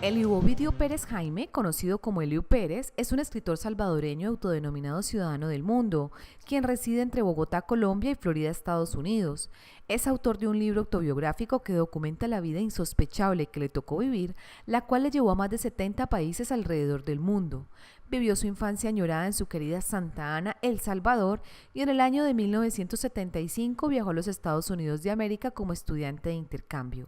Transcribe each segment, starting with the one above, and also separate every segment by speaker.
Speaker 1: Eliu Ovidio Pérez Jaime, conocido como Eliu Pérez, es un escritor salvadoreño autodenominado ciudadano del mundo, quien reside entre Bogotá, Colombia y Florida, Estados Unidos. Es autor de un libro autobiográfico que documenta la vida insospechable que le tocó vivir, la cual le llevó a más de 70 países alrededor del mundo. Vivió su infancia añorada en su querida Santa Ana, El Salvador, y en el año de 1975 viajó a los Estados Unidos de América como estudiante de intercambio.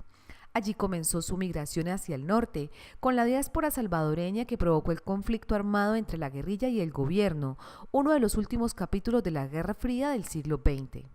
Speaker 1: Allí comenzó su migración hacia el norte, con la diáspora salvadoreña que provocó el conflicto armado entre la guerrilla y el gobierno, uno de los últimos capítulos de la Guerra Fría del siglo XX.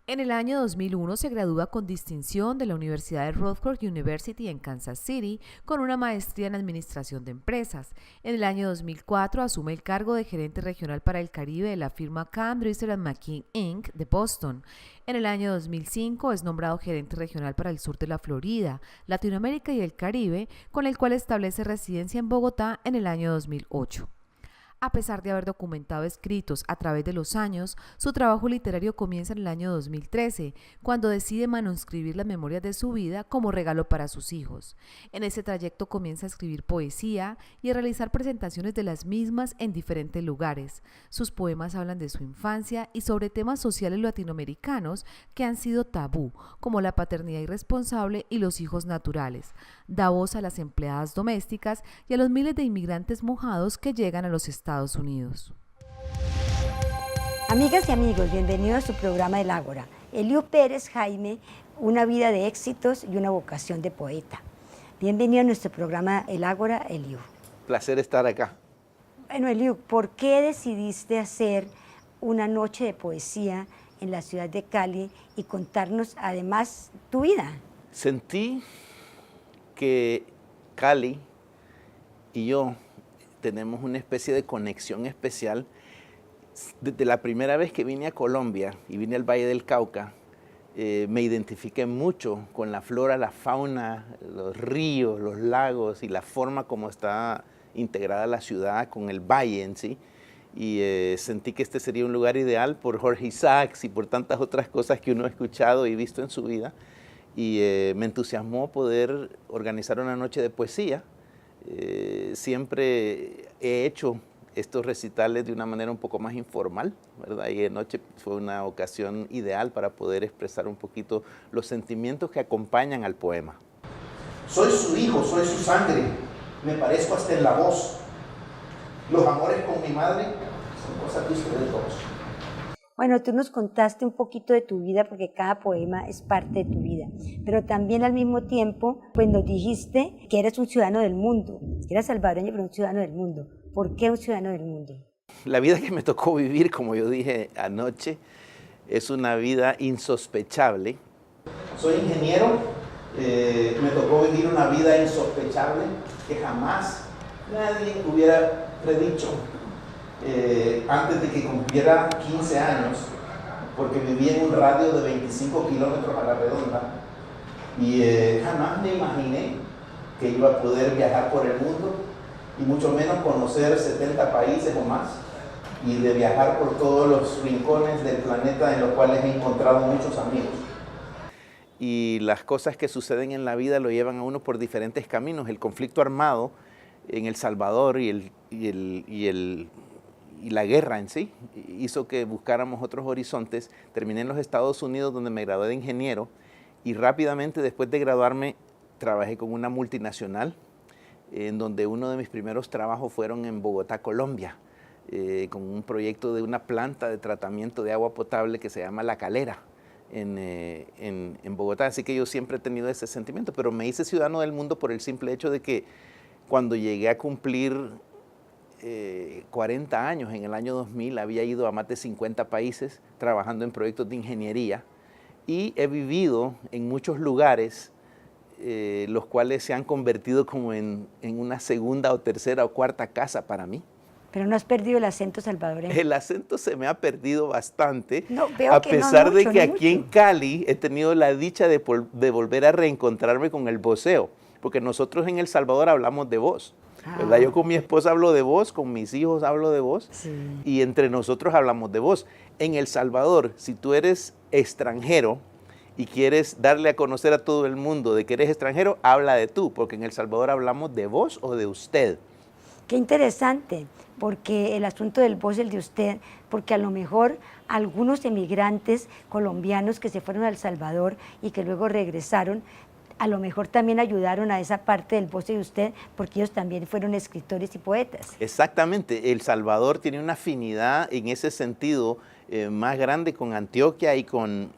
Speaker 1: En el año 2001 se gradúa con distinción de la Universidad de Rutgers University en Kansas City con una maestría en Administración de Empresas. En el año 2004 asume el cargo de gerente regional para el Caribe de la firma Kahn, Dresser & McKean Inc. de Boston. En el año 2005 es nombrado gerente regional para el sur de la Florida, Latinoamérica y el Caribe, con el cual establece residencia en Bogotá en el año 2008. A pesar de haber documentado escritos a través de los años, su trabajo literario comienza en el año 2013, cuando decide manuscribir las memorias de su vida como regalo para sus hijos. En ese trayecto comienza a escribir poesía y a realizar presentaciones de las mismas en diferentes lugares. Sus poemas hablan de su infancia y sobre temas sociales latinoamericanos que han sido tabú, como la paternidad irresponsable y los hijos naturales. Da voz a las empleadas domésticas y a los miles de inmigrantes mojados que llegan a los Estados Unidos.
Speaker 2: Amigas y amigos, bienvenidos a su programa El Ágora. Eliu Pérez Jaime, una vida de éxitos y una vocación de poeta. Bienvenido a nuestro programa El Ágora, Eliu.
Speaker 3: Placer estar acá.
Speaker 2: Bueno, Eliu, ¿por qué decidiste hacer una noche de poesía en la ciudad de Cali y contarnos además tu vida?
Speaker 3: Sentí que Cali y yo tenemos una especie de conexión especial. Desde la primera vez que vine a Colombia y vine al Valle del Cauca, me identifiqué mucho con la flora, la fauna, los ríos, los lagos y la forma como está integrada la ciudad con el valle en sí. Y sentí que este sería un lugar ideal por Jorge Isaacs y por tantas otras cosas que uno ha escuchado y visto en su vida. Y me entusiasmó poder organizar una noche de poesía. Siempre he hecho estos recitales de una manera un poco más informal, ¿verdad? Y anoche fue una ocasión ideal para poder expresar un poquito los sentimientos que acompañan al poema.
Speaker 4: Soy su hijo, soy su sangre, me parezco hasta en la voz. Los amores con mi madre son cosas de ustedes dos.
Speaker 2: Bueno, tú nos contaste un poquito de tu vida porque cada poema es parte de tu vida, pero también al mismo tiempo pues nos dijiste que eres un ciudadano del mundo, que eras salvadoreño pero un ciudadano del mundo. ¿Por qué un ciudadano del mundo?
Speaker 3: La vida que me tocó vivir, como yo dije anoche, es una vida insospechable.
Speaker 4: Soy ingeniero, me tocó vivir una vida insospechable que jamás nadie hubiera predicho. Antes de que cumpliera 15 años, porque vivía en un radio de 25 kilómetros a la redonda y jamás me imaginé que iba a poder viajar por el mundo y mucho menos conocer 70 países o más y de viajar por todos los rincones del planeta en los cuales he encontrado muchos amigos.
Speaker 3: Y las cosas que suceden en la vida lo llevan a uno por diferentes caminos. El conflicto armado en El Salvador y la guerra en sí hizo que buscáramos otros horizontes. Terminé en los Estados Unidos, donde me gradué de ingeniero, y rápidamente después de graduarme trabajé con una multinacional, en donde uno de mis primeros trabajos fueron en Bogotá, Colombia, con un proyecto de una planta de tratamiento de agua potable que se llama La Calera en Bogotá. Así que yo siempre he tenido ese sentimiento, pero me hice ciudadano del mundo por el simple hecho de que cuando llegué a cumplir 40 años, en el año 2000, había ido a más de 50 países trabajando en proyectos de ingeniería y he vivido en muchos lugares, los cuales se han convertido como en una segunda o tercera o cuarta casa para mí.
Speaker 2: Pero no has perdido el acento salvadoreño.
Speaker 3: El acento se me ha perdido bastante,
Speaker 2: no, veo
Speaker 3: a
Speaker 2: que
Speaker 3: pesar
Speaker 2: no
Speaker 3: de
Speaker 2: mucho,
Speaker 3: que
Speaker 2: no
Speaker 3: aquí
Speaker 2: mucho.
Speaker 3: en Cali he tenido la dicha de volver a reencontrarme con el voceo, porque nosotros en El Salvador hablamos de vos. ¿Verdad? Yo con mi esposa hablo de vos, con mis hijos hablo de vos,
Speaker 2: sí.
Speaker 3: Y entre nosotros hablamos de vos. En El Salvador, si tú eres extranjero y quieres darle a conocer a todo el mundo de que eres extranjero, habla de tú, porque en El Salvador hablamos de vos o de usted.
Speaker 2: Qué interesante, porque el asunto del vos y el de usted, porque a lo mejor algunos emigrantes colombianos que se fueron a El Salvador y que luego regresaron, a lo mejor también ayudaron a esa parte del vos y de usted, porque ellos también fueron escritores y poetas.
Speaker 3: Exactamente, El Salvador tiene una afinidad en ese sentido más grande con Antioquia y con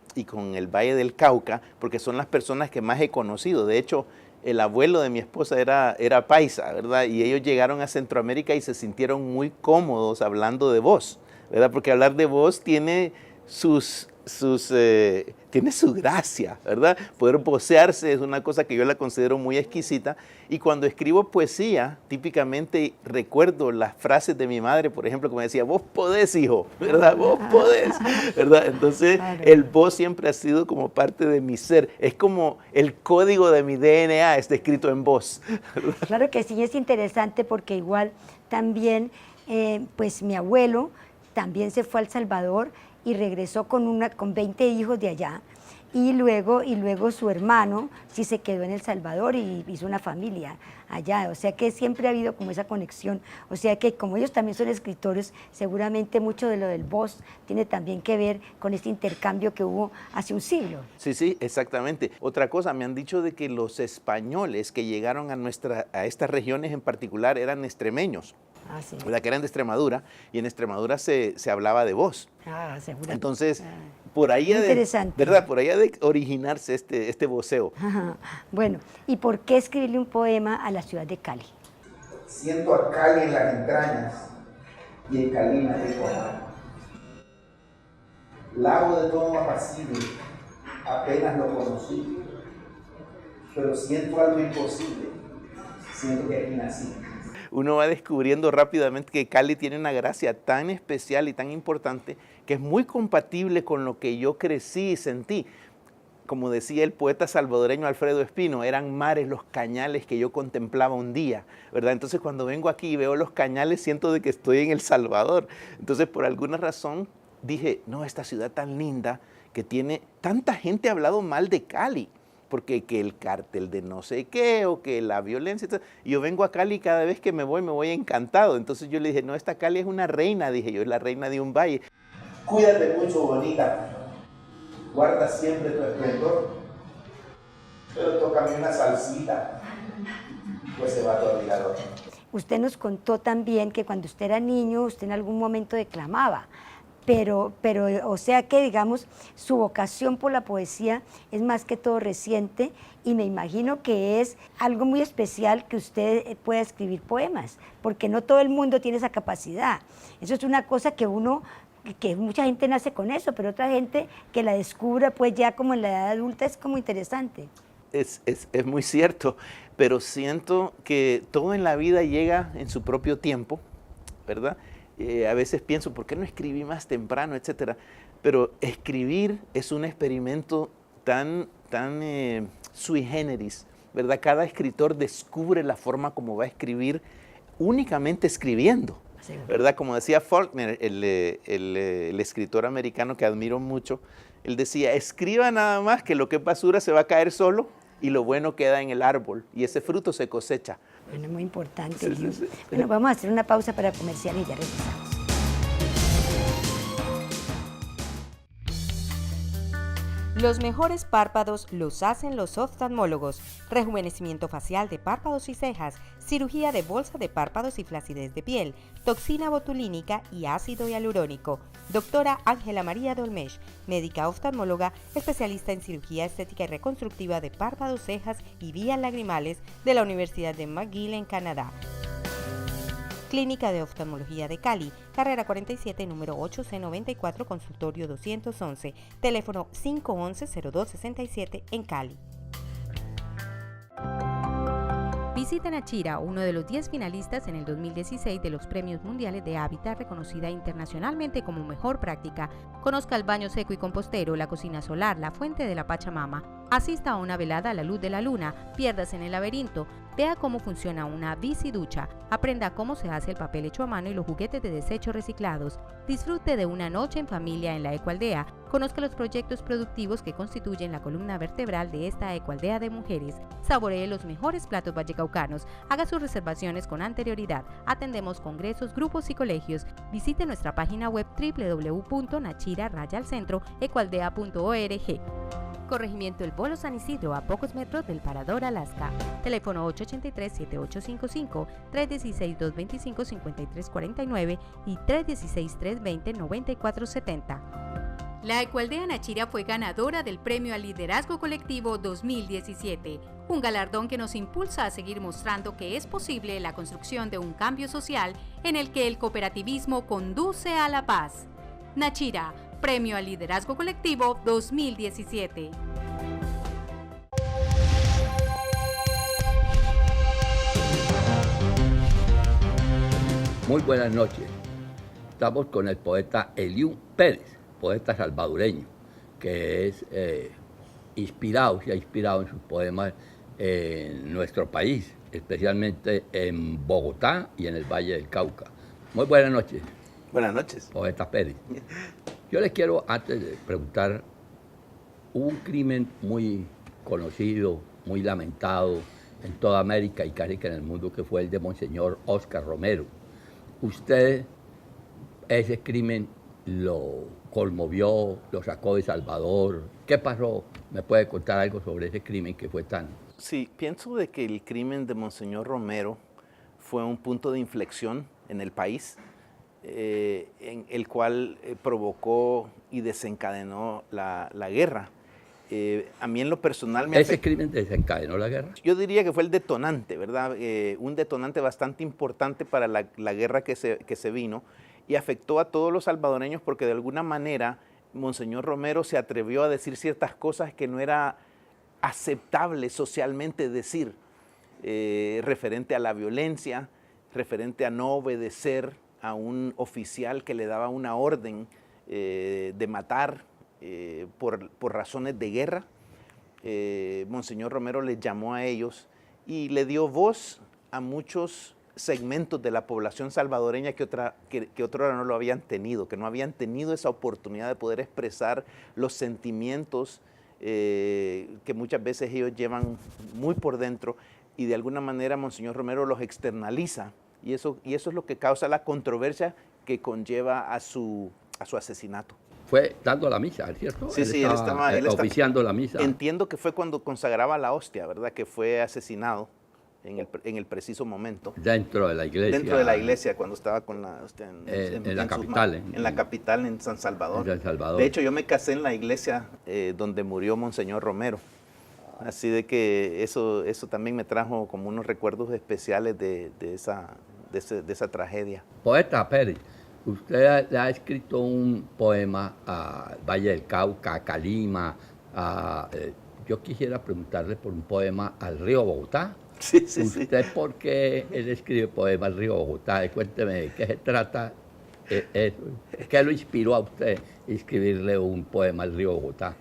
Speaker 3: el Valle del Cauca, porque son las personas que más he conocido. De hecho, el abuelo de mi esposa era paisa, ¿verdad? Y ellos llegaron a Centroamérica y se sintieron muy cómodos hablando de vos, ¿verdad? Porque hablar de vos tiene tiene su gracia, ¿verdad? Poder vocearse es una cosa que yo la considero muy exquisita, y cuando escribo poesía, típicamente recuerdo las frases de mi madre, por ejemplo, que me decía, vos podés, hijo, ¿verdad? Vos podés, ¿verdad? Entonces, claro, el vos siempre ha sido como parte de mi ser, es como el código de mi DNA, está escrito en vos, ¿verdad?
Speaker 2: Claro que sí, es interesante porque igual también, pues mi abuelo también se fue a El Salvador y regresó con 20 hijos de allá, y luego su hermano sí se quedó en El Salvador y hizo una familia allá, o sea que siempre ha habido como esa conexión, o sea que como ellos también son escritores, seguramente mucho de lo del vos tiene también que ver con este intercambio que hubo hace un siglo.
Speaker 3: Sí, sí, exactamente. Otra cosa, me han dicho de que los españoles que llegaron a estas regiones en particular eran extremeños.
Speaker 2: Ah, sí.
Speaker 3: ¿Verdad? Que eran de Extremadura, y en Extremadura se hablaba de vos.
Speaker 2: Ah, seguro.
Speaker 3: Entonces, por ahí ¿verdad? Por ahí ha de originarse este voceo.
Speaker 2: Ajá. Bueno, ¿y por qué escribirle un poema a la ciudad de Cali?
Speaker 4: Siento a Cali en las entrañas y en Cali me dejo amar. Lago de tono apacible, apenas lo conocí, pero siento algo imposible, siento que aquí nací.
Speaker 3: Uno va descubriendo rápidamente que Cali tiene una gracia tan especial y tan importante que es muy compatible con lo que yo crecí y sentí. Como decía el poeta salvadoreño Alfredo Espino, eran mares los cañales que yo contemplaba un día, ¿verdad? Entonces cuando vengo aquí y veo los cañales siento de que estoy en El Salvador. Entonces por alguna razón dije, no, esta ciudad tan linda que tiene tanta gente ha hablado mal de Cali, porque que el cártel de no sé qué, o que la violencia, y yo vengo a Cali y cada vez que me voy encantado. Entonces yo le dije, no, esta Cali es una reina, dije yo, es la reina de un valle.
Speaker 4: Cuídate mucho, bonita, guarda siempre tu esplendor, pero tócame una salsita, pues se va tu admirador.
Speaker 2: Usted nos contó también que cuando usted era niño, usted en algún momento declamaba, pero o sea que, digamos, su vocación por la poesía es más que todo reciente, y me imagino que es algo muy especial que usted pueda escribir poemas, porque no todo el mundo tiene esa capacidad. Eso es una cosa que mucha gente nace con eso, pero otra gente que la descubra pues ya como en la edad adulta es como interesante.
Speaker 3: Es muy cierto, pero siento que todo en la vida llega en su propio tiempo, ¿verdad? A veces pienso, ¿por qué no escribí más temprano, etcétera? Pero escribir es un experimento tan sui generis, ¿verdad? Cada escritor descubre la forma como va a escribir únicamente escribiendo, ¿verdad? Como decía Faulkner, el escritor americano que admiro mucho, él decía, escriba nada más que lo que es basura se va a caer solo y lo bueno queda en el árbol y ese fruto se cosecha.
Speaker 2: Bueno, muy importante.
Speaker 3: Sí, sí, sí.
Speaker 2: Bueno, vamos a hacer una pausa para comercial y ya regresamos.
Speaker 5: Los mejores párpados los hacen los oftalmólogos. Rejuvenecimiento facial de párpados y cejas, cirugía de bolsa de párpados y flacidez de piel, toxina botulínica y ácido hialurónico. Doctora Ángela María Dolmesh, médica oftalmóloga, especialista en cirugía estética y reconstructiva de párpados, cejas y vías lagrimales de la Universidad de McGill en Canadá. Clínica de Oftalmología de Cali, carrera 47, número 8C94, consultorio 211, teléfono 511-0267 en Cali. Visiten a Chira, uno de los 10 finalistas en el 2016 de los Premios Mundiales de Hábitat, reconocida internacionalmente como mejor práctica. Conozca el baño seco y compostero, la cocina solar, la fuente de la Pachamama. Asista a una velada a la luz de la luna, piérdase en el laberinto, vea cómo funciona una biciducha, aprenda cómo se hace el papel hecho a mano y los juguetes de desechos reciclados, disfrute de una noche en familia en la Ecoaldea, conozca los proyectos productivos que constituyen la columna vertebral de esta Ecoaldea de mujeres, saboree los mejores platos vallecaucanos, haga sus reservaciones con anterioridad, atendemos congresos, grupos y colegios, visite nuestra página web www.nachira-ecoaldea.org. Corregimiento El Bolo San Isidro, a pocos metros del Parador Alaska. Teléfono 883-7855, 316-225-5349 y 316-320-9470. La Ecoaldea Nachira fue ganadora del Premio al Liderazgo Colectivo 2017, un galardón que nos impulsa a seguir mostrando que es posible la construcción de un cambio social en el que el cooperativismo conduce a la paz. Nachira, Premio al Liderazgo Colectivo 2017.
Speaker 6: Muy buenas noches. Estamos con el poeta Eliú Pérez, poeta salvadoreño, que es se ha inspirado en sus poemas en nuestro país, especialmente en Bogotá y en el Valle del Cauca. Muy buenas noches.
Speaker 3: Buenas noches.
Speaker 6: Poeta Pérez. Yo les quiero, antes de preguntar, hubo un crimen muy conocido, muy lamentado en toda América y casi que en el mundo, que fue el de Monseñor Óscar Romero. Usted, ese crimen lo conmovió, lo sacó de Salvador. ¿Qué pasó? ¿Me puede contar algo sobre ese crimen que fue tan...?
Speaker 3: Sí, pienso de que el crimen de Monseñor Romero fue un punto de inflexión en el país, en el cual provocó y desencadenó la guerra. A mí en lo personal me
Speaker 6: ¿Ese crimen desencadenó la guerra?
Speaker 3: Yo diría que fue el detonante, ¿verdad? Un detonante bastante importante para la guerra que se vino, y afectó a todos los salvadoreños porque de alguna manera Monseñor Romero se atrevió a decir ciertas cosas que no era aceptable socialmente decir, referente a la violencia, referente a no obedecer a un oficial que le daba una orden de matar por razones de guerra. Monseñor Romero les llamó a ellos y le dio voz a muchos segmentos de la población salvadoreña que otrora no lo habían tenido, que no habían tenido esa oportunidad de poder expresar los sentimientos que muchas veces ellos llevan muy por dentro, y de alguna manera Monseñor Romero los externaliza, y eso es lo que causa la controversia que conlleva a su asesinato.
Speaker 6: Fue dando la misa, ¿cierto?
Speaker 3: Sí,
Speaker 6: él estaba oficiando la misa.
Speaker 3: Entiendo que fue cuando consagraba la hostia, ¿verdad? Que fue asesinado en el preciso momento.
Speaker 6: Dentro de la iglesia.
Speaker 3: Dentro de la iglesia, cuando estaba con la hostia
Speaker 6: en la capital.
Speaker 3: En la capital, en San Salvador.
Speaker 6: En San Salvador.
Speaker 3: De hecho, yo me casé en la iglesia donde murió Monseñor Romero. Así de que eso también me trajo como unos recuerdos especiales de esa tragedia.
Speaker 6: Poeta Pérez, usted le ha escrito un poema a Valle del Cauca, a Calima. Yo quisiera preguntarle por un poema al río Bogotá.
Speaker 3: Sí.
Speaker 6: ¿Usted por qué él escribe poemas al río Bogotá? Cuénteme, ¿de qué se trata eso? ¿Qué lo inspiró a usted a escribirle un poema al río Bogotá?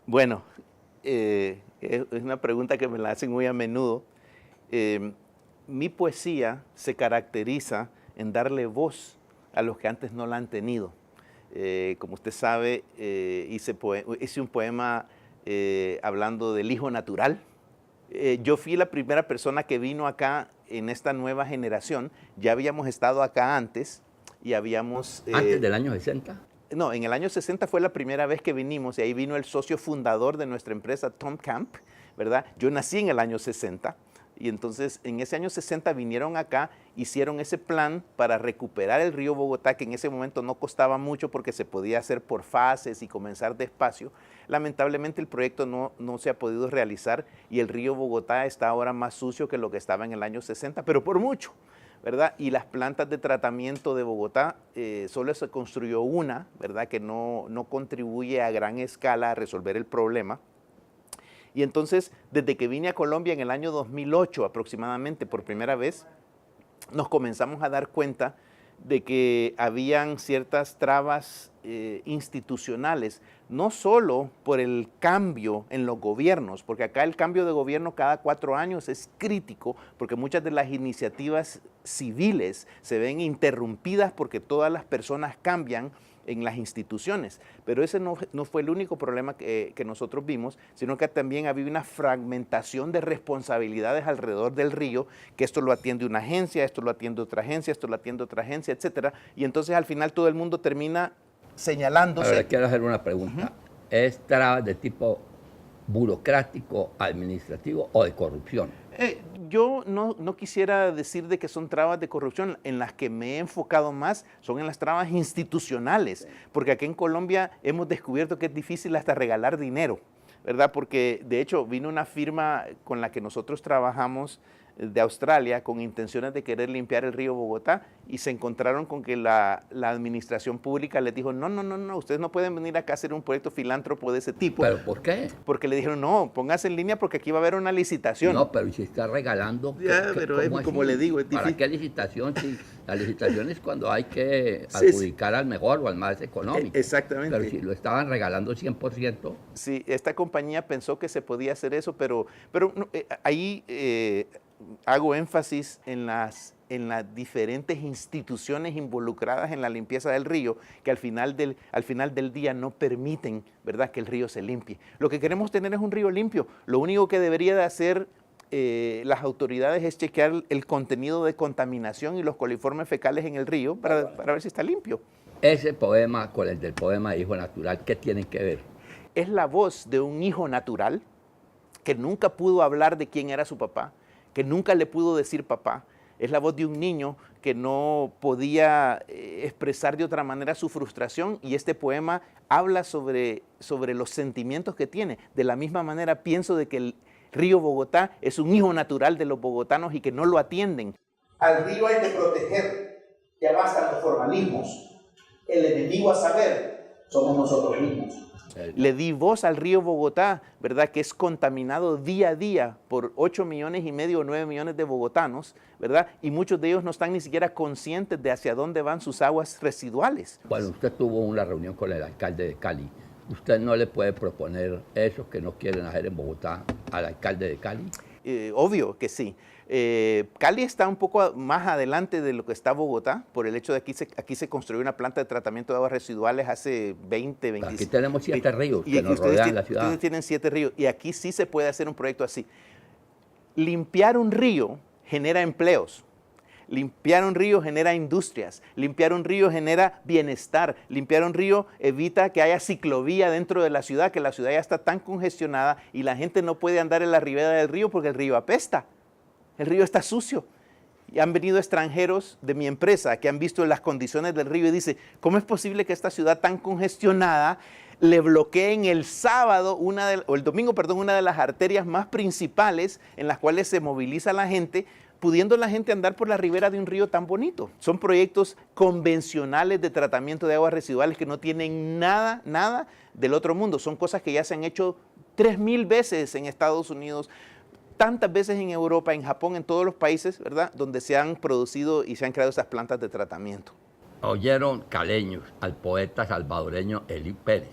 Speaker 3: Bueno, es una pregunta que me la hacen muy a menudo. Mi poesía se caracteriza en darle voz a los que antes no la han tenido. Como usted sabe, hice un poema hablando del hijo natural. Yo fui la primera persona que vino acá en esta nueva generación. Ya habíamos estado acá antes y habíamos...
Speaker 6: ¿Antes del año 60?
Speaker 3: No, en el año 60 fue la primera vez que vinimos, y ahí vino el socio fundador de nuestra empresa, Tom Camp, ¿verdad? Yo nací en el año 60. Y entonces en ese año 60 vinieron acá, hicieron ese plan para recuperar el río Bogotá, que en ese momento no costaba mucho porque se podía hacer por fases y comenzar despacio. Lamentablemente el proyecto no se ha podido realizar, y el río Bogotá está ahora más sucio que lo que estaba en el año 60, pero por mucho, ¿verdad? Y las plantas de tratamiento de Bogotá, solo se construyó una, ¿verdad? Que no contribuye a gran escala a resolver el problema. Y entonces, desde que vine a Colombia en el año 2008 aproximadamente, por primera vez, nos comenzamos a dar cuenta de que habían ciertas trabas institucionales, no solo por el cambio en los gobiernos, porque acá el cambio de gobierno cada 4 años es crítico, porque muchas de las iniciativas civiles se ven interrumpidas porque todas las personas cambian en las instituciones, pero ese no fue el único problema que nosotros vimos, sino que también había una fragmentación de responsabilidades alrededor del río, que esto lo atiende una agencia, esto lo atiende otra agencia, esto lo atiende otra agencia, etcétera, y entonces al final todo el mundo termina señalándose.
Speaker 6: Ahora quiero hacer una pregunta. ¿Es trabas de tipo burocrático, administrativo o de corrupción?
Speaker 3: Yo no quisiera decir de que son trabas de corrupción. En las que me he enfocado más son en las trabas institucionales, porque aquí en Colombia hemos descubierto que es difícil hasta regalar dinero, ¿verdad? Porque de hecho vino una firma con la que nosotros trabajamos de Australia con intenciones de querer limpiar el río Bogotá y se encontraron con que la administración pública les dijo, no, ustedes no pueden venir acá a hacer un proyecto filántropo de ese tipo.
Speaker 6: ¿Pero por qué?
Speaker 3: Porque le dijeron, no, póngase en línea porque aquí va a haber una licitación.
Speaker 6: No, pero si está regalando...
Speaker 3: Pero es, como le digo, es difícil.
Speaker 6: ¿Para qué licitación? Si la licitación es cuando hay que adjudicar al mejor o al más económico.
Speaker 3: Exactamente.
Speaker 6: Pero si lo estaban regalando 100%...
Speaker 3: Sí, esta compañía pensó que se podía hacer eso, pero ahí hago énfasis en las diferentes instituciones involucradas en la limpieza del río, que al final del día no permiten, ¿verdad?, que el río se limpie. Lo que queremos tener es un río limpio. Lo único que debería de hacer las autoridades es chequear el contenido de contaminación y los coliformes fecales en el río para ver si está limpio.
Speaker 6: Ese poema con el del poema Hijo Natural, ¿qué tienen que ver?
Speaker 3: Es la voz de un hijo natural que nunca pudo hablar de quién era su papá, que nunca le pudo decir papá. Es la voz de un niño que no podía expresar de otra manera su frustración, y este poema habla sobre los sentimientos que tiene. De la misma manera pienso de que el río Bogotá es un hijo natural de los bogotanos y que no lo atienden.
Speaker 4: Al río hay que proteger, ya bastan los formalismos. El enemigo a saber somos nosotros mismos.
Speaker 3: Le di voz al río Bogotá, ¿verdad?, que es contaminado día a día por 8,5 millones o 9 millones de bogotanos, ¿verdad? Y muchos de ellos no están ni siquiera conscientes de hacia dónde van sus aguas residuales.
Speaker 6: Bueno, usted tuvo una reunión con el alcalde de Cali. ¿Usted no le puede proponer eso que no quieren hacer en Bogotá al alcalde de Cali?
Speaker 3: Obvio que sí. Cali está un poco más adelante de lo que está Bogotá, por el hecho de que aquí se construyó una planta de tratamiento de aguas residuales hace 20, 25 años.
Speaker 6: Aquí tenemos 7 ríos que nos rodean la ciudad.
Speaker 3: Ustedes tienen 7 ríos y aquí sí se puede hacer un proyecto así. Limpiar un río genera empleos. Limpiar un río genera industrias, limpiar un río genera bienestar, limpiar un río evita que haya ciclovía dentro de la ciudad, que la ciudad ya está tan congestionada y la gente no puede andar en la ribera del río porque el río apesta, el río está sucio. Y han venido extranjeros de mi empresa que han visto las condiciones del río y dicen, ¿cómo es posible que esta ciudad tan congestionada le bloqueen el sábado o el domingo, una de las arterias más principales en las cuales se moviliza la gente, pudiendo la gente andar por la ribera de un río tan bonito? Son proyectos convencionales de tratamiento de aguas residuales que no tienen nada del otro mundo. Son cosas que ya se han hecho 3,000 veces en Estados Unidos, tantas veces en Europa, en Japón, en todos los países, ¿verdad?, donde se han producido y se han creado esas plantas de tratamiento.
Speaker 6: Oyeron caleños al poeta salvadoreño Eliu Pérez,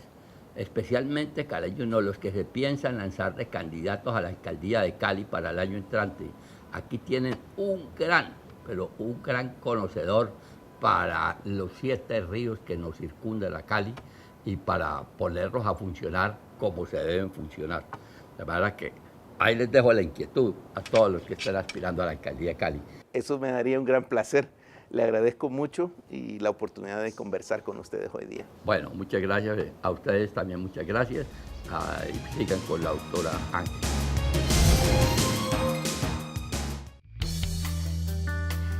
Speaker 6: especialmente caleños, no los que se piensan lanzar de candidatos a la alcaldía de Cali para el año entrante. Aquí tienen un gran conocedor para los 7 ríos que nos circundan a Cali y para ponerlos a funcionar como se deben funcionar. De manera que ahí les dejo la inquietud a todos los que estén aspirando a la alcaldía de Cali.
Speaker 3: Eso me daría un gran placer. Le agradezco mucho y la oportunidad de conversar con ustedes hoy día.
Speaker 6: Bueno, muchas gracias. A ustedes también muchas gracias. Y sigan con la doctora Ángel.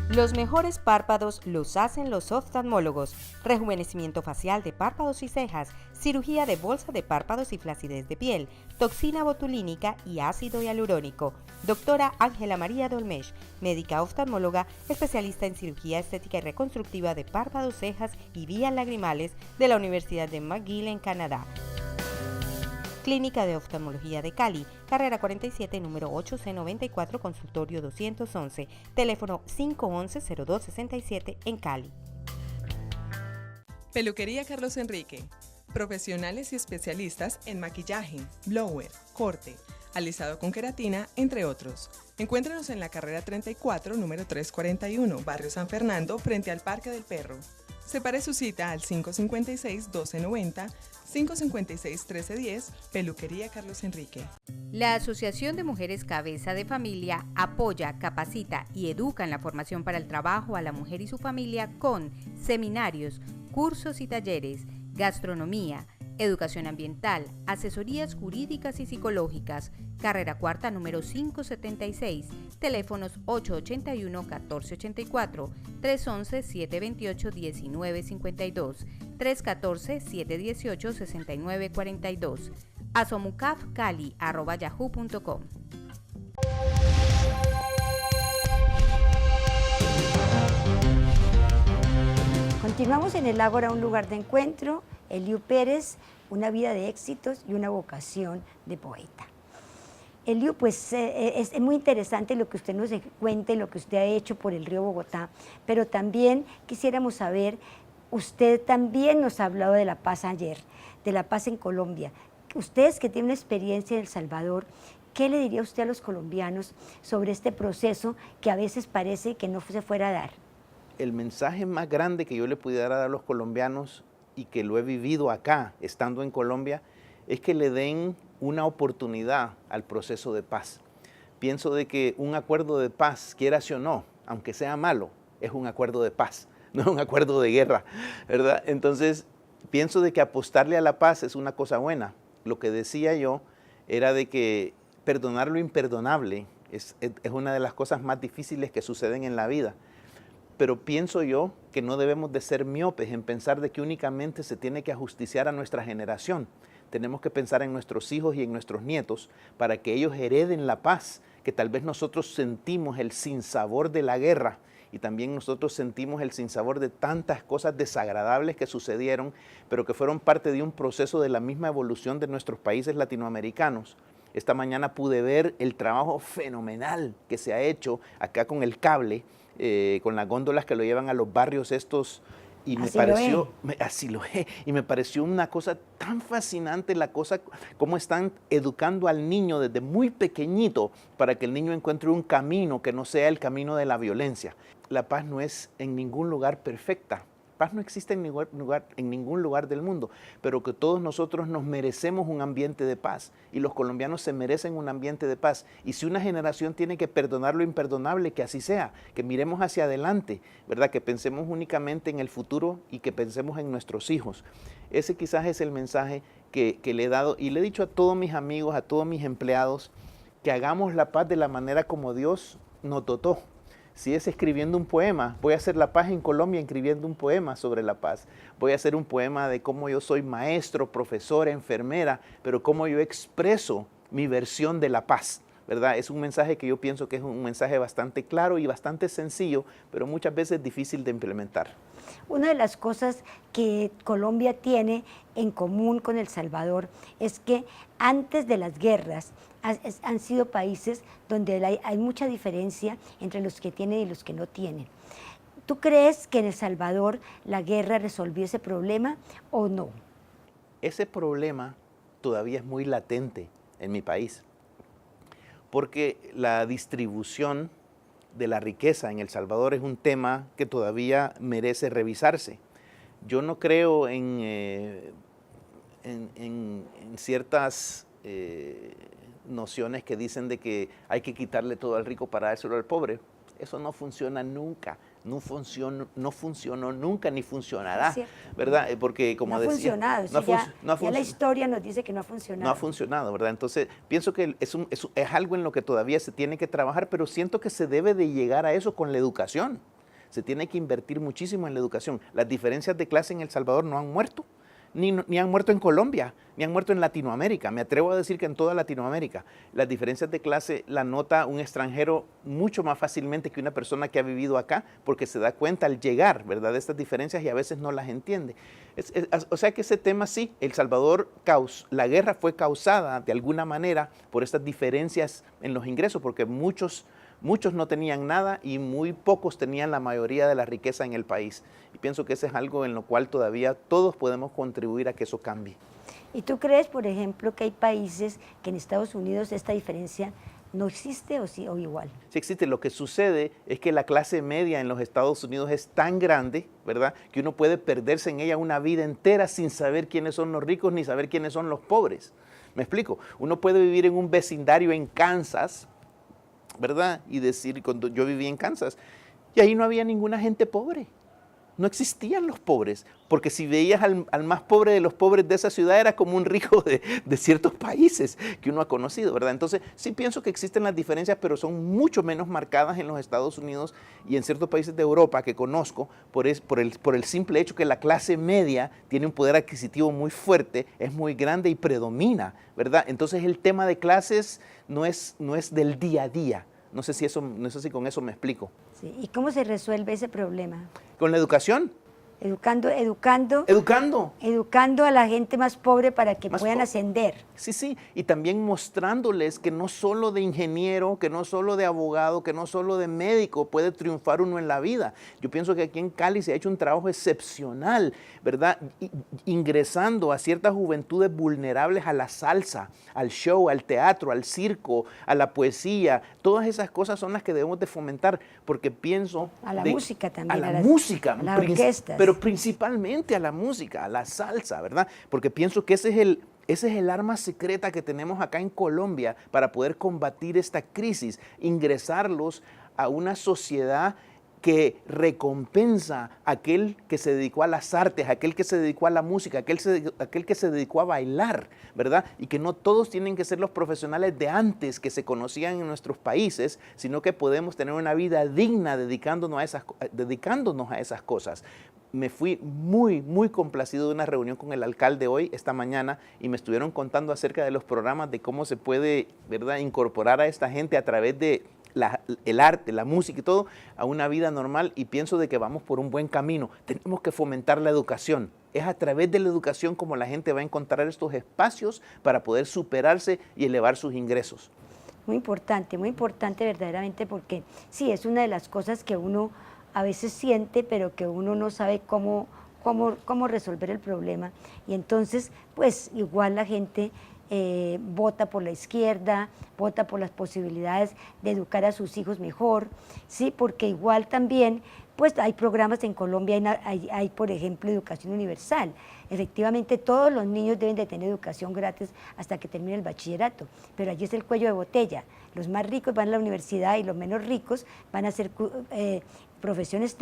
Speaker 5: Los mejores párpados los hacen los oftalmólogos. Rejuvenecimiento facial de párpados y cejas, cirugía de bolsa de párpados y flacidez de piel, toxina botulínica y ácido hialurónico. Doctora Ángela María Dolmesh, médica oftalmóloga, especialista en cirugía estética y reconstructiva de párpados, cejas y vías lagrimales de la Universidad de McGill en Canadá. Clínica de Oftalmología de Cali, carrera 47, número 8C94, consultorio 211, teléfono 511-0267 en Cali.
Speaker 7: Peluquería Carlos Enrique. Profesionales y especialistas en maquillaje, blower, corte, alisado con queratina, entre otros. Encuéntrenos en la carrera 34, número 341, Barrio San Fernando, frente al Parque del Perro. Separe su cita al 556-1290, 556-1310, Peluquería Carlos Enrique.
Speaker 5: La Asociación de Mujeres Cabeza de Familia apoya, capacita y educa en la formación para el trabajo a la mujer y su familia con seminarios, cursos y talleres, gastronomía, educación ambiental, asesorías jurídicas y psicológicas. Carrera cuarta número 576, teléfonos 881-1484, 311-728-1952, 314-718-6942, asomucafcali@yahoo.com.
Speaker 2: Continuamos en el Ágora, un lugar de encuentro. Eliu Pérez, una vida de éxitos y una vocación de poeta. Eliu, pues es muy interesante lo que usted nos cuente, lo que usted ha hecho por el río Bogotá, pero también quisiéramos saber, usted también nos ha hablado de la paz ayer, de la paz en Colombia. Ustedes que tienen una experiencia en El Salvador, ¿qué le diría usted a los colombianos sobre este proceso que a veces parece que no se fuera a dar?
Speaker 3: El mensaje más grande que yo le pudiera dar a los colombianos, y que lo he vivido acá, estando en Colombia, es que le den una oportunidad al proceso de paz. Pienso de que un acuerdo de paz, quieras o no, aunque sea malo, es un acuerdo de paz, no es un acuerdo de guerra, ¿verdad? Entonces, pienso de que apostarle a la paz es una cosa buena. Lo que decía yo era de que perdonar lo imperdonable es una de las cosas más difíciles que suceden en la vida. Pero pienso yo que no debemos de ser miopes en pensar de que únicamente se tiene que ajusticiar a nuestra generación. Tenemos que pensar en nuestros hijos y en nuestros nietos para que ellos hereden la paz, que tal vez nosotros sentimos el sinsabor de la guerra y también nosotros sentimos el sinsabor de tantas cosas desagradables que sucedieron, pero que fueron parte de un proceso de la misma evolución de nuestros países latinoamericanos. Esta mañana pude ver el trabajo fenomenal que se ha hecho acá con el cable, con las góndolas que lo llevan a los barrios estos, y me pareció, así lo es, y me pareció una cosa tan fascinante, la cosa, cómo están educando al niño desde muy pequeñito para que el niño encuentre un camino que no sea el camino de la violencia. La paz no es en ningún lugar perfecta. Paz no existe en ningún lugar del mundo, pero que todos nosotros nos merecemos un ambiente de paz y los colombianos se merecen un ambiente de paz. Y si una generación tiene que perdonar lo imperdonable, que así sea, que miremos hacia adelante, ¿verdad? Que pensemos únicamente en el futuro y que pensemos en nuestros hijos. Ese quizás es el mensaje que le he dado y le he dicho a todos mis amigos, a todos mis empleados, que hagamos la paz de la manera como Dios nos dotó. Si es escribiendo un poema, voy a hacer la paz en Colombia escribiendo un poema sobre la paz. Voy a hacer un poema de cómo yo soy maestro, profesora, enfermera, pero cómo yo expreso mi versión de la paz, ¿verdad? Es un mensaje que yo pienso que es un mensaje bastante claro y bastante sencillo, pero muchas veces difícil de implementar.
Speaker 2: Una de las cosas que Colombia tiene en común con El Salvador es que antes de las guerras han sido países donde hay mucha diferencia entre los que tienen y los que no tienen. ¿Tú crees que en El Salvador la guerra resolvió ese problema o no?
Speaker 3: Ese problema todavía es muy latente en mi país, porque la distribución de la riqueza en El Salvador es un tema que todavía merece revisarse. Yo no creo en ciertas nociones que dicen de que hay que quitarle todo al rico para dárselo al pobre. Eso no funciona nunca, no funcionó nunca ni funcionará, ¿verdad? Porque como
Speaker 2: no
Speaker 3: decía,
Speaker 2: ya la historia nos dice que no ha funcionado.
Speaker 3: No ha funcionado, ¿verdad? Entonces, pienso que es algo en lo que todavía se tiene que trabajar, pero siento que se debe de llegar a eso con la educación. Se tiene que invertir muchísimo en la educación. Las diferencias de clase en El Salvador no han muerto, ni han muerto en Colombia, ni han muerto en Latinoamérica. Me atrevo a decir que en toda Latinoamérica las diferencias de clase la nota un extranjero mucho más fácilmente que una persona que ha vivido acá, porque se da cuenta al llegar, ¿verdad?, de estas diferencias y a veces no las entiende. O sea que ese tema sí, El Salvador, la guerra fue causada de alguna manera por estas diferencias en los ingresos, porque muchos muchos no tenían nada y muy pocos tenían la mayoría de la riqueza en el país. Y pienso que ese es algo en lo cual todavía todos podemos contribuir a que eso cambie.
Speaker 2: ¿Y tú crees, por ejemplo, que hay países que en Estados Unidos esta diferencia no existe o sí o igual?
Speaker 3: Sí existe. Lo que sucede es que la clase media en los Estados Unidos es tan grande, ¿verdad?, que uno puede perderse en ella una vida entera sin saber quiénes son los ricos ni saber quiénes son los pobres. ¿Me explico? Uno puede vivir en un vecindario en Kansas, ¿verdad? Y decir, cuando yo viví en Kansas, y ahí no había ninguna gente pobre. No existían los pobres, porque si veías al más pobre de los pobres de esa ciudad, era como un rico de ciertos países que uno ha conocido, ¿verdad? Entonces, sí pienso que existen las diferencias, pero son mucho menos marcadas en los Estados Unidos y en ciertos países de Europa que conozco, por el simple hecho que la clase media tiene un poder adquisitivo muy fuerte, es muy grande y predomina, ¿verdad? Entonces, el tema de clases no es del día a día. No sé si con eso me explico.
Speaker 2: Sí. ¿Y cómo se resuelve ese problema?
Speaker 3: Con la educación.
Speaker 2: Educando a la gente más pobre para que puedan ascender.
Speaker 3: Sí, sí, y también mostrándoles que no solo de ingeniero, que no solo de abogado, que no solo de médico puede triunfar uno en la vida. Yo pienso que aquí en Cali se ha hecho un trabajo excepcional, ¿verdad? Ingresando a ciertas juventudes vulnerables a la salsa, al show, al teatro, al circo, a la poesía. Todas esas cosas son las que debemos de fomentar, porque pienso...
Speaker 2: A la música también.
Speaker 3: A la música.
Speaker 2: A las orquestas.
Speaker 3: Pero principalmente a la música, a la salsa, ¿verdad? Porque pienso que ese es el arma secreta que tenemos acá en Colombia para poder combatir esta crisis, ingresarlos a una sociedad que recompensa a aquel que se dedicó a las artes, a aquel que se dedicó a la música, aquel que se dedicó a bailar, ¿verdad? Y que no todos tienen que ser los profesionales de antes que se conocían en nuestros países, sino que podemos tener una vida digna dedicándonos a esas cosas. Me fui muy, muy complacido de una reunión con el alcalde hoy, esta mañana, y me estuvieron contando acerca de los programas, de cómo se puede, ¿verdad?, incorporar a esta gente a través de el arte, la música y todo, a una vida normal, y pienso de que vamos por un buen camino. Tenemos que fomentar la educación. Es a través de la educación como la gente va a encontrar estos espacios para poder superarse y elevar sus ingresos.
Speaker 2: Muy importante verdaderamente, porque sí, es una de las cosas que uno a veces siente, pero que uno no sabe cómo resolver el problema. Y entonces, pues igual la gente vota por la izquierda, vota por las posibilidades de educar a sus hijos mejor, ¿sí? Porque igual también, pues hay programas en Colombia, hay por ejemplo educación universal. Efectivamente todos los niños deben de tener educación gratis hasta que termine el bachillerato, pero allí es el cuello de botella. Los más ricos van a la universidad y los menos ricos van a hacer profesiones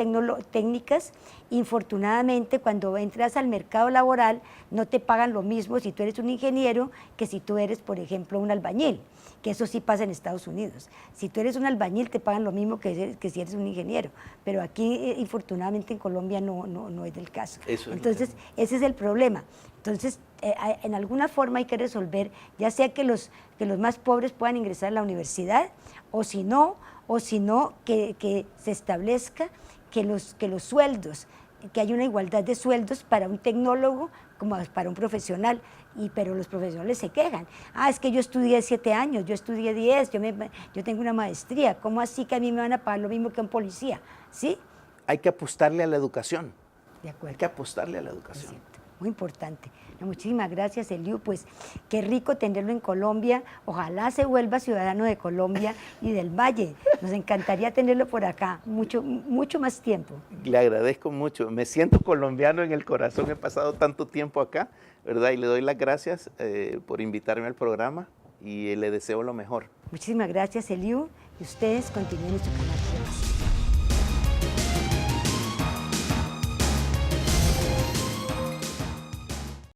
Speaker 2: técnicas. Infortunadamente, cuando entras al mercado laboral, no te pagan lo mismo si tú eres un ingeniero que si tú eres, por ejemplo, un albañil, que eso sí pasa en Estados Unidos. Si tú eres un albañil, te pagan lo mismo que si eres un ingeniero, pero aquí, infortunadamente, en Colombia no es del caso. Entonces, ese es el problema. Entonces, en alguna forma hay que resolver, ya sea que los más pobres puedan ingresar a la universidad, o si no, que se establezca que los sueldos, que haya una igualdad de sueldos para un tecnólogo como para un profesional, pero los profesionales se quejan. Es que yo estudié 7 años, yo estudié 10, yo tengo una maestría, ¿cómo así que a mí me van a pagar lo mismo que a un policía? ¿Sí?
Speaker 3: Hay que apostarle a la educación.
Speaker 2: De acuerdo.
Speaker 3: Hay que apostarle a la educación.
Speaker 2: Muy importante. Muchísimas gracias, Eliu. Pues qué rico tenerlo en Colombia. Ojalá se vuelva ciudadano de Colombia y del Valle. Nos encantaría tenerlo por acá mucho más tiempo.
Speaker 3: Le agradezco mucho. Me siento colombiano en el corazón. He pasado tanto tiempo acá, ¿verdad? Y le doy las gracias por invitarme al programa y le deseo lo mejor.
Speaker 2: Muchísimas gracias, Eliu. Y ustedes continúen en su canal.